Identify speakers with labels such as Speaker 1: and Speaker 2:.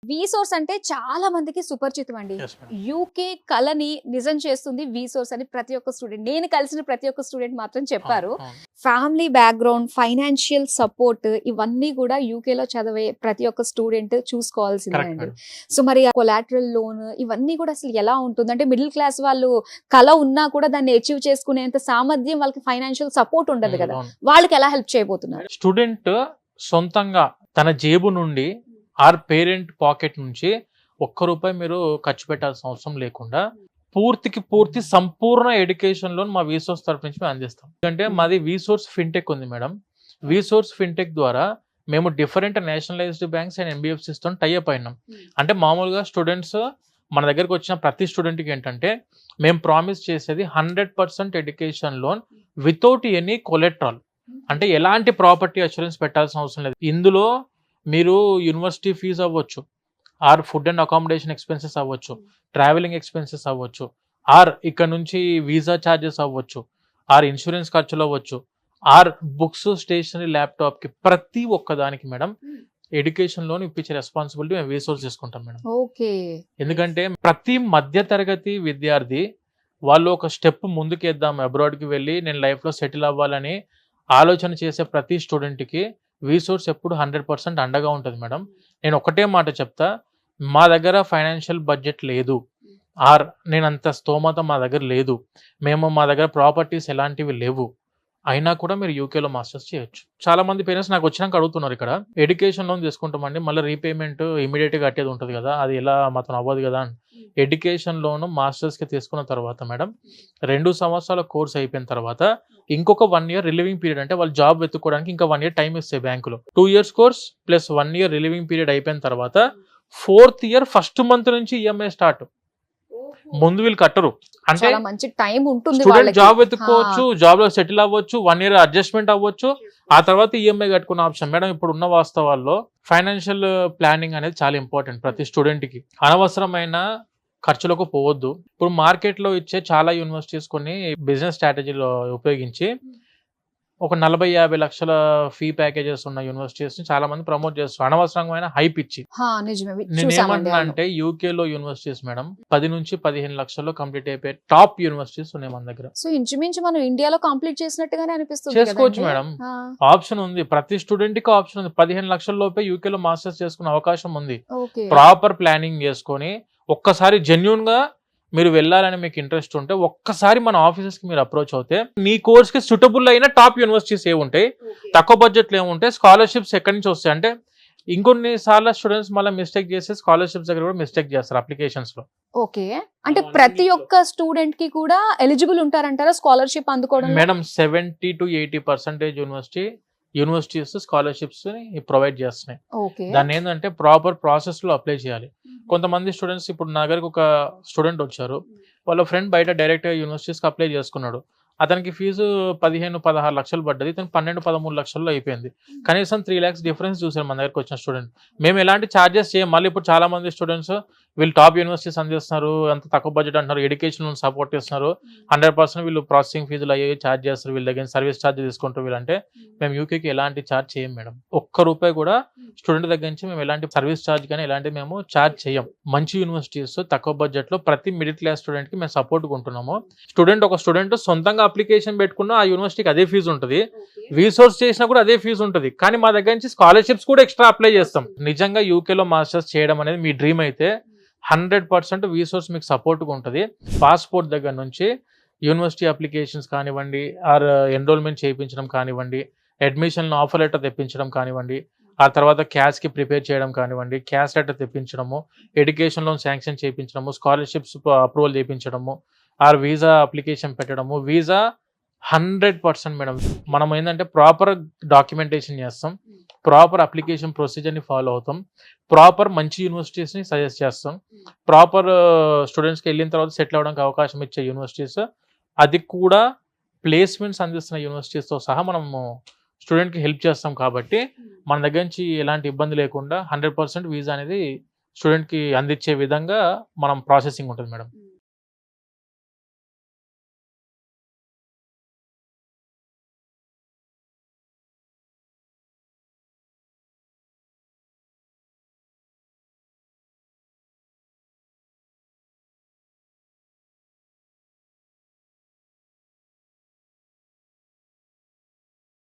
Speaker 1: వీసోర్స్ అంటే చాలా మందికి సుపరిచితం అండి.
Speaker 2: Yes, madam.
Speaker 1: యూకే కళని నిజం చేస్తుంది వీసోర్స్ అని ప్రతి ఒక్క స్టూడెంట్, నేను కలిసిన ప్రతి ఒక్క స్టూడెంట్ మాత్రం చెప్పారు. ఫ్యామిలీ బ్యాక్గ్రౌండ్, ఫైనాన్షియల్ సపోర్ట్ ఇవన్నీ కూడా యూకేలో చదివే ప్రతి ఒక్క స్టూడెంట్ చూసుకోవాల్సిందే
Speaker 2: Correct,
Speaker 1: అండి.
Speaker 2: madam.
Speaker 1: సో మరి కొలాటరల్ లోన్ ఇవన్నీ కూడా అసలు ఎలా ఉంటుంది? అంటే మిడిల్ క్లాస్ వాళ్ళు కళ ఉన్నా కూడా దాన్ని అచీవ్ చేసుకునేంత సామర్థ్యం వాళ్ళకి ఫైనాన్షియల్ సపోర్ట్ ఉండదు కదా,
Speaker 2: అవును.
Speaker 1: వాళ్ళకి ఎలా హెల్ప్ చేయబోతున్నారు?
Speaker 2: స్టూడెంట్ సొంతంగా తన జేబు నుండి ఆర్ పేరెంట్ పాకెట్ నుంచి ₹1 మీరు ఖర్చు పెట్టాల్సిన అవసరం లేకుండా పూర్తికి పూర్తి సంపూర్ణ ఎడ్యుకేషన్ లోన్ మా వీసోర్స్ తరఫు నుంచి మేము అందిస్తాం. ఎందుకంటే మాది వీసోర్స్ ఫిన్టెక్ ఉంది మేడం. వీసోర్స్ ఫిన్టెక్ ద్వారా మేము different nationalised banks and NBFCs తో టైఅప్ అయినాం. అంటే మామూలుగా స్టూడెంట్స్ మన దగ్గరకు వచ్చిన ప్రతి స్టూడెంట్కి ఏంటంటే మేము ప్రామిస్ చేసేది 100% education loan without any collateral. అంటే ఎలాంటి ప్రాపర్టీ అష్యూరెన్స్ పెట్టాల్సిన అవసరం లేదు. ఇందులో మీరు యూనివర్సిటీ ఫీజు అవ్వచ్చు, or food and accommodation expenses అవ్వచ్చు, ట్రావెలింగ్ ఎక్స్పెన్సెస్ అవ్వచ్చు, ఆర్ ఇక్కడ నుంచి వీసా ఛార్జెస్ అవ్వచ్చు, ఆర్ ఇన్సూరెన్స్ ఖర్చులు అవ్వచ్చు, ఆర్ బుక్స్, స్టేషనరీ, ల్యాప్టాప్ కి ప్రతి ఒక్కదానికి మేడం ఎడ్యుకేషన్ లోన్ ఇప్పించే రెస్పాన్సిబిలిటీ మేము వీసోర్స్ తీసుకుంటాం మేడం.
Speaker 1: ఓకే.
Speaker 2: ఎందుకంటే ప్రతి మధ్య తరగతి విద్యార్థి వాళ్ళు ఒక స్టెప్ ముందుకేద్దాం, అబ్రాడ్కి వెళ్ళి నేను లైఫ్లో సెటిల్ అవ్వాలని ఆలోచన చేసే ప్రతి స్టూడెంట్కి వీసోర్స్ ఎప్పుడు 100% అండగా ఉంటుంది మేడం. నేను ఒకటే మాట చెప్తా, మా దగ్గర ఫైనాన్షియల్ బడ్జెట్ లేదు, ఆర్ నేను అంత స్తోమత మా దగ్గర లేదు, మా దగ్గర ప్రాపర్టీస్ ఎలాంటివి లేవు, అయినా కూడా మీరు యూకేలో మాస్టర్స్ చేయొచ్చు. చాలా మంది పేరెంట్స్ నాకు వచ్చినాక అడుగుతున్నారు, ఇక్కడ ఎడ్యుకేషన్ లోన్ తీసుకుంటామండి, మళ్ళీ రీపేమెంట్ ఇమీడియట్గా కట్టేది ఉంటుంది కదా, అది ఎలా మాత్రం అవ్వదు కదా అని. ఎడ్యుకేషన్ లోన్ మాస్టర్స్కి తీసుకున్న తర్వాత మేడం 2 సంవత్సరాల కోర్స్ అయిపోయిన తర్వాత ఇంకొక 1 ఇయర్ రిలీవింగ్ పీరియడ్, అంటే వాళ్ళు జాబ్ వెతుక్కోవడానికి ఇంకా 1 ఇయర్ టైం ఇస్తాయి బ్యాంకులో. 2 years course plus 1 year relieving period అయిపోయిన తర్వాత 4th ఇయర్ ఫస్ట్ మంత్ నుంచి ఈఎంఐ స్టార్ట్. ముందు వీళ్ళు కట్టరు. అంటే
Speaker 1: చాలా మంచి టైం ఉంటుంది,
Speaker 2: స్టూడెంట్ జాబ్ వెతుక్కోవచ్చు, జాబ్ లో సెటిల్ అవ్వచ్చు, 1 ఇయర్ అడ్జస్ట్మెంట్ అవ్వచ్చు, ఆ తర్వాత ఈఎంఐ కట్టుకున్న ఆప్షన్. మేడం ఇప్పుడు ఉన్న వాస్తవాల్లో ఫైనాన్షియల్ ప్లానింగ్ అనేది చాలా ఇంపార్టెంట్ ప్రతి స్టూడెంట్ కి. అనవసరమైన ఖర్చులకు పోవద్దు. ఇప్పుడు మార్కెట్ లో ఇచ్చే చాలా యూనివర్సిటీస్ కొన్ని బిజినెస్ స్ట్రాటజీలో ఉపయోగించి ఒక 40-50 లక్షల ఫీ ప్యాకేజెస్ ఉన్న యూనివర్సిటీస్ ని చాలా మంది ప్రమోట్ చేస్తారు, అనవసరమైన హైప్ ఇచ్చి. నేనేమంటున్నా అంటే యూకేలో యూనివర్సిటీస్ మేడం 10 నుంచి 15 లక్షల్లో కంప్లీట్ అయిపోయి టాప్ యూనివర్సిటీస్ ఉన్నాయి మన దగ్గర.
Speaker 1: సో ఇంచుమించు మనం ఇండియాలో కంప్లీట్ చేసినట్టుగానే అనిపిస్తుంది.
Speaker 2: చేసుకోవచ్చు మేడం, ఆప్షన్ ఉంది, ప్రతి స్టూడెంట్ కి ఆప్షన్ ఉంది. 15 లక్షల లోపే యూకేలో మాస్టర్స్ చేసుకునే అవకాశం ఉంది. ప్రాపర్ ప్లానింగ్ చేసుకొని ఒక్కసారి జెన్యూన్ గా మీరు వెళ్ళాలని మీకు ఇంట్రెస్ట్ ఉంటే ఒక్కసారి మన ఆఫీసెస్ కి మీరు అప్రోచ్ అవుతే మీ కోర్స్ కి సూటబుల్ అయిన టాప్ యూనివర్సిటీస్ ఏముంటాయి, తక్కువ బడ్జెట్ లో ఏముంటాయి, స్కాలర్షిప్స్ ఎక్కడి నుంచి వస్తాయి. అంటే ఇంకొన్ని సార్లు స్టూడెంట్స్ మళ్ళీ మిస్టేక్ చేసి స్కాలర్షిప్స్ దగ్గర కూడా మిస్టేక్ చేస్తారు అప్లికేషన్స్ లో.
Speaker 1: ఓకే, అంటే ప్రతి ఒక్క స్టూడెంట్ కి కూడా ఎలిజిబుల్ ఉంటారంటారా స్కాలర్షిప్ అందుకోవడం?
Speaker 2: మేడం 70 to 80% యూనివర్సిటీస్ స్కాలర్షిప్స్ ని ప్రొవైడ్ చేస్తున్నాయి. దాన్ని ఏంటంటే ప్రాపర్ ప్రాసెస్ లో అప్లై చేయాలి. కొంతమంది స్టూడెంట్స్, ఇప్పుడు నా దగ్గరకు ఒక స్టూడెంట్ వచ్చారు, వాళ్ళ ఫ్రెండ్ బయట డైరెక్ట్ గా యూనివర్సిటీస్కి అప్లై చేసుకున్నాడు, అతనికి ఫీజు 15-16 లక్షలు పడ్డది, ఇతను 12-13 లక్షల్లో అయిపోయింది. కనీసం 3 lakhs డిఫరెన్స్ చూసారు మన దగ్గరకు వచ్చిన స్టూడెంట్. మేము ఎలాంటి ఛార్జెస్ చేయం. మళ్ళీ ఇప్పుడు చాలా మంది స్టూడెంట్స్ వీళ్ళు టాప్ యూనివర్సిటీస్ అందిస్తున్నారు, అంత తక్కువ బడ్జెట్ అంటున్నారు, ఎడ్యుకేషన్ సపోర్ట్ ఇస్తున్నారు, 100% వీళ్ళు ప్రాసెసింగ్ ఫీజులు అయ్యి ఛార్జ్ చేస్తారు, వీళ్ళ దగ్గర సర్వీస్ ఛార్జ్ తీసుకుంటారు వీళ్ళంటే మేము యూకేకి ఎలాంటి ఛార్జ్ చేయం మేడం. ₹1 కూడా స్టూడెంట్ దగ్గర నుంచి మేము ఎలాంటి సర్వీస్ ఛార్జ్ కానీ ఎలాంటి మేము ఛార్జ్ చేయం. మంచి యూనివర్సిటీస్ తక్కువ బడ్జెట్ లో ప్రతి మిడిల్ క్లాస్ స్టూడెంట్ కి మేము సపోర్ట్ ఉంటున్నాము. ఒక స్టూడెంట్ సొంతంగా అప్లికేషన్ పెట్టుకున్నా ఆ యూనివర్సిటీకి అదే ఫీజు ఉంటుంది, వీసోర్స్ చేసినా కూడా అదే ఫీజు ఉంటుంది, కానీ మా దగ్గర నుంచి స్కాలర్షిప్స్ కూడా ఎక్స్ట్రా అప్లై చేస్తాం. నిజంగా యూకేలో మాస్టర్స్ చేయడం అనేది మీ డ్రీమ్ అయితే 100% వీసోర్స్ మీకు సపోర్ట్గా ఉంటుంది. పాస్పోర్ట్ దగ్గర నుంచి యూనివర్సిటీ అప్లికేషన్స్ కానివ్వండి, ఆర్ ఎన్రోల్మెంట్ చేయించడం కానివ్వండి, అడ్మిషన్ ఆఫర్ లెటర్ తెప్పించడం కానివ్వండి, ఆ తర్వాత క్యాష్కి ప్రిపేర్ చేయడం కానివ్వండి, క్యాష్ లెటర్ తెప్పించడము, ఎడ్యుకేషన్ లోన్ శాంక్షన్ చేయించడము, స్కాలర్షిప్స్ అప్రూవల్ చేయించడము, ఆర్ వీసా అప్లికేషన్ పెట్టడము. Visa 100% madam. మనం ఏంటంటే ప్రాపర్ డాక్యుమెంటేషన్ చేస్తాం, ప్రాపర్ అప్లికేషన్ ప్రొసీజర్ని ఫాలో అవుతాం, ప్రాపర్ మంచి యూనివర్సిటీస్ని సజెస్ట్ చేస్తాం, ప్రాపర్ స్టూడెంట్స్కి వెళ్ళిన తర్వాత సెటిల్ అవ్వడానికి అవకాశం ఇచ్చే యూనివర్సిటీస్, అది కూడా ప్లేస్మెంట్స్ అందిస్తున్న యూనివర్సిటీస్తో సహా మనము స్టూడెంట్కి హెల్ప్ చేస్తాం. కాబట్టి మన దగ్గర నుంచి ఎలాంటి ఇబ్బంది లేకుండా 100% వీసా అనేది స్టూడెంట్కి అందించే విధంగా మనం ప్రాసెసింగ్ ఉంటుంది మేడం.